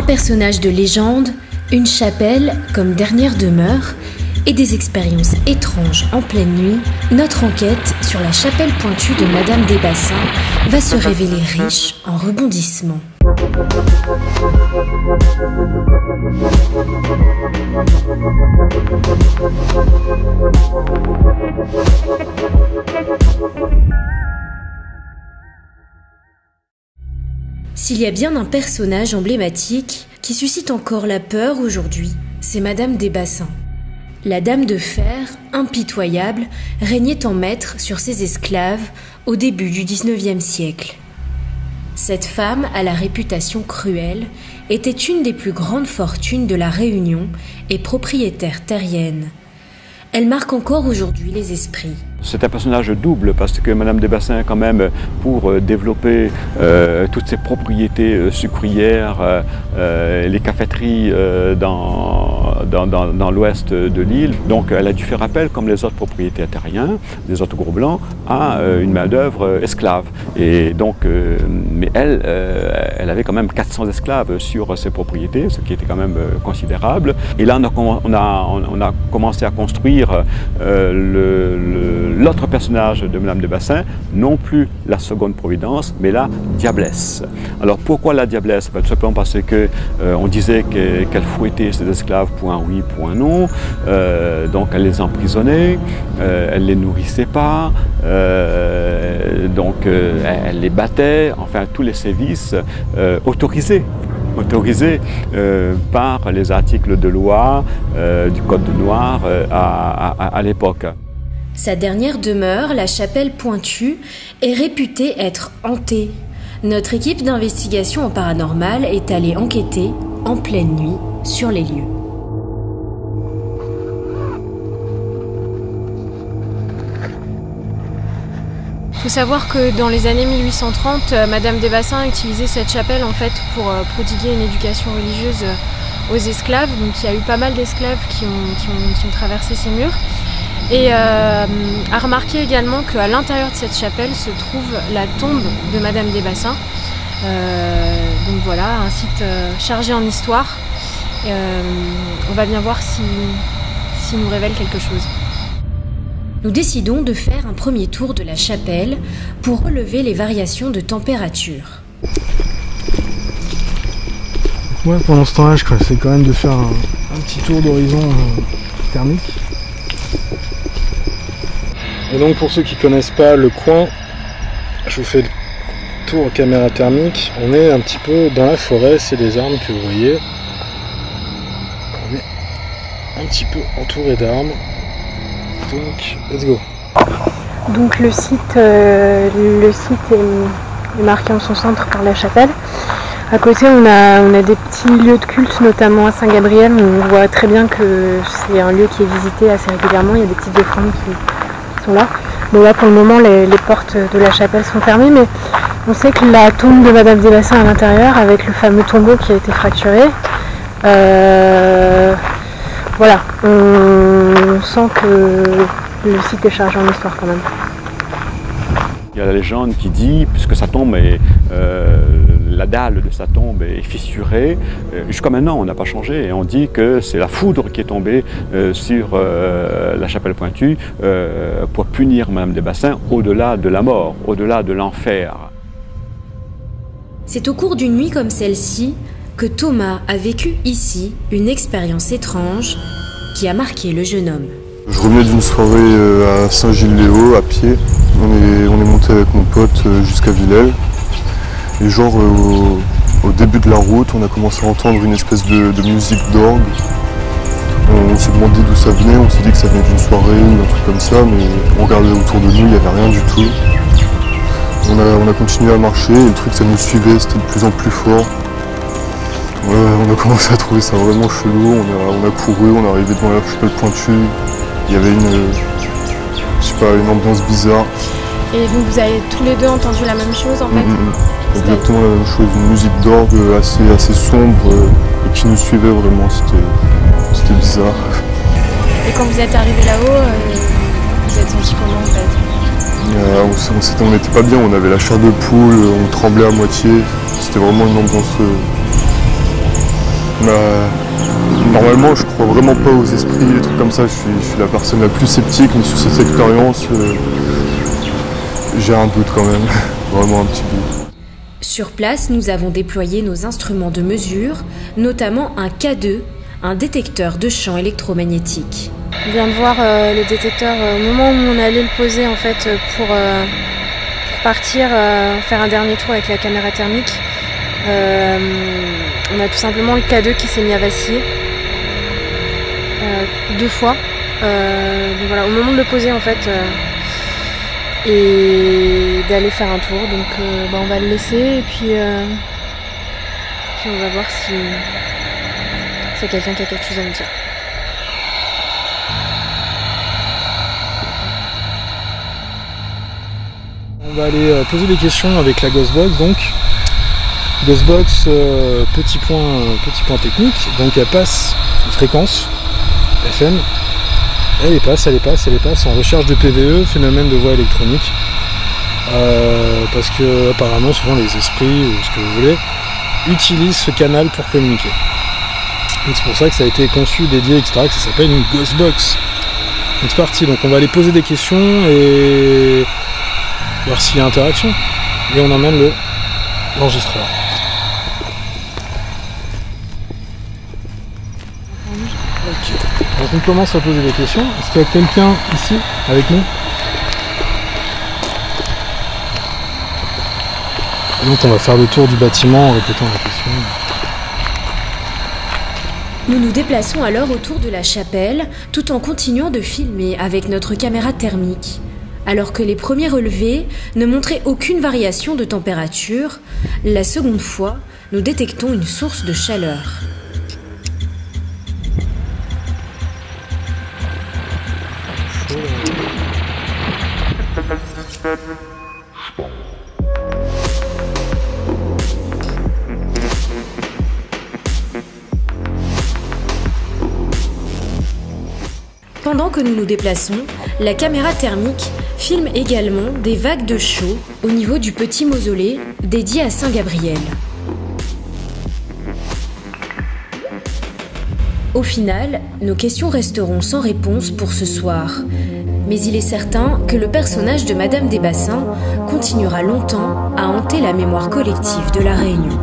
personnage de légende, une chapelle comme dernière demeure et des expériences étranges en pleine nuit, notre enquête sur la chapelle pointue de Madame des Bassins va se révéler riche en rebondissements. S'il y a bien un personnage emblématique qui suscite encore la peur aujourd'hui, c'est Madame des Bassins. La dame de fer, impitoyable, régnait en maître sur ses esclaves au début du XIXe siècle. Cette femme, à la réputation cruelle, était une des plus grandes fortunes de la Réunion et propriétaire terrienne. Elle marque encore aujourd'hui les esprits. C'est un personnage double parce que Madame des Bassins, quand même, pour développer toutes ses propriétés sucrières, les caféteries dans l'ouest de l'île, donc elle a dû faire appel, comme les autres propriétaires terriens, les autres gros blancs, à une main-d'œuvre esclave. Et donc, mais elle avait quand même 400 esclaves sur ses propriétés, ce qui était quand même considérable. Et là, on a commencé à construire l'autre personnage de Madame des Bassins, non plus la seconde Providence, mais la Diablesse. Alors pourquoi la Diablesse? Tout simplement parce que on disait qu'elle fouettait ses esclaves, point oui, point non, donc elle les emprisonnait, elle les nourrissait pas, donc elle les battait, enfin tous les sévices autorisés par les articles de loi du Code noir à l'époque. Sa dernière demeure, la chapelle pointue, est réputée être hantée. Notre équipe d'investigation en paranormal est allée enquêter en pleine nuit sur les lieux. Il faut savoir que dans les années 1830, Madame des Bassins utilisait cette chapelle en fait pour prodiguer une éducation religieuse aux esclaves. Donc il y a eu pas mal d'esclaves qui ont traversé ces murs. Et a remarqué également qu'à l'intérieur de cette chapelle se trouve la tombe de Madame des Bassins. Donc voilà, un site chargé en histoire. On va bien voir s'il nous révèle quelque chose. Nous décidons de faire un premier tour de la chapelle pour relever les variations de température. Moi, pendant ce temps-là, je essaie quand même de faire un petit tour d'horizon thermique. Et donc pour ceux qui ne connaissent pas le coin, je vous fais le tour caméra thermique. On est un petit peu dans la forêt, c'est des arbres que vous voyez. On est un petit peu entouré d'arbres. Donc, let's go. Donc le site est marqué en son centre par la chapelle. À côté, on a des petits lieux de culte, notamment à Saint-Gabriel. On voit très bien que c'est un lieu qui est visité assez régulièrement. Il y a des petites offrandes qui sont là. Bon, là, pour le moment, les portes de la chapelle sont fermées, mais on sait que la tombe de Madame des Bassins à l'intérieur, avec le fameux tombeau qui a été fracturé, voilà, on sent que le site est chargé en histoire quand même. Il y a la légende qui dit, puisque sa tombe est, la dalle de sa tombe est fissurée, jusqu'à maintenant on n'a pas changé, et on dit que c'est la foudre qui est tombée sur la chapelle pointue pour punir Madame des Bassins au-delà de la mort, au-delà de l'enfer. C'est au cours d'une nuit comme celle-ci que Thomas a vécu ici une expérience étrange qui a marqué le jeune homme. Je revenais d'une soirée à Saint-Gilles-Léo à pied. On est monté avec mon pote jusqu'à Villèle. Et genre au début de la route, on a commencé à entendre une espèce de musique d'orgue. On s'est demandé d'où ça venait, on s'est dit que ça venait d'une soirée ou un truc comme ça, mais on regardait autour de nous, il n'y avait rien du tout. On a continué à marcher et le truc ça nous suivait, c'était de plus en plus fort. On a commencé à trouver ça vraiment chelou, on a couru, on est arrivé devant la chapelle pointue. Il y avait une ambiance bizarre. Et donc vous avez tous les deux entendu la même chose en fait? Exactement la même chose, une musique d'orgue assez sombre et qui nous suivait vraiment, c'était bizarre. Et quand vous êtes arrivé là-haut, vous êtes senti comment en fait? On n'était pas bien, on avait la chair de poule, on tremblait à moitié, c'était vraiment une ambiance Normalement, je crois vraiment pas aux esprits, des trucs comme ça. Je suis la personne la plus sceptique, mais sur cette expérience, j'ai un doute quand même, vraiment un petit doute. Sur place, nous avons déployé nos instruments de mesure, notamment un K2, un détecteur de champs électromagnétiques. On vient de voir le détecteur au moment où on allait le poser en fait pour partir faire un dernier tour avec la caméra thermique. On a tout simplement le K2 qui s'est mis à vaciller 2 fois. Donc voilà, au moment de le poser en fait et d'aller faire un tour. Donc on va le laisser et puis on va voir si c'est quelqu'un qui a quelque chose à me dire. On va aller poser des questions avec la Ghostbox donc. Ghostbox, petit point technique, donc elle passe une fréquence FM, elle passe en recherche de PVE, phénomène de voix électronique, parce que apparemment souvent les esprits ou ce que vous voulez utilisent ce canal pour communiquer. Donc c'est pour ça que ça a été conçu, dédié, etc., que ça s'appelle une Ghostbox. Donc c'est parti, donc on va aller poser des questions et voir s'il y a interaction, et on emmène l'enregistreur. Ok. Donc on commence à poser des questions. Est-ce qu'il y a quelqu'un ici avec nous? Et donc on va faire le tour du bâtiment en répétant la question. Nous nous déplaçons alors autour de la chapelle, tout en continuant de filmer avec notre caméra thermique. Alors que les premiers relevés ne montraient aucune variation de température, la seconde fois, nous détectons une source de chaleur. Pendant que nous nous déplaçons, la caméra thermique filme également des vagues de chaud au niveau du petit mausolée dédié à Saint-Gabriel. Au final, nos questions resteront sans réponse pour ce soir. Mais il est certain que le personnage de Madame Desbassins continuera longtemps à hanter la mémoire collective de La Réunion.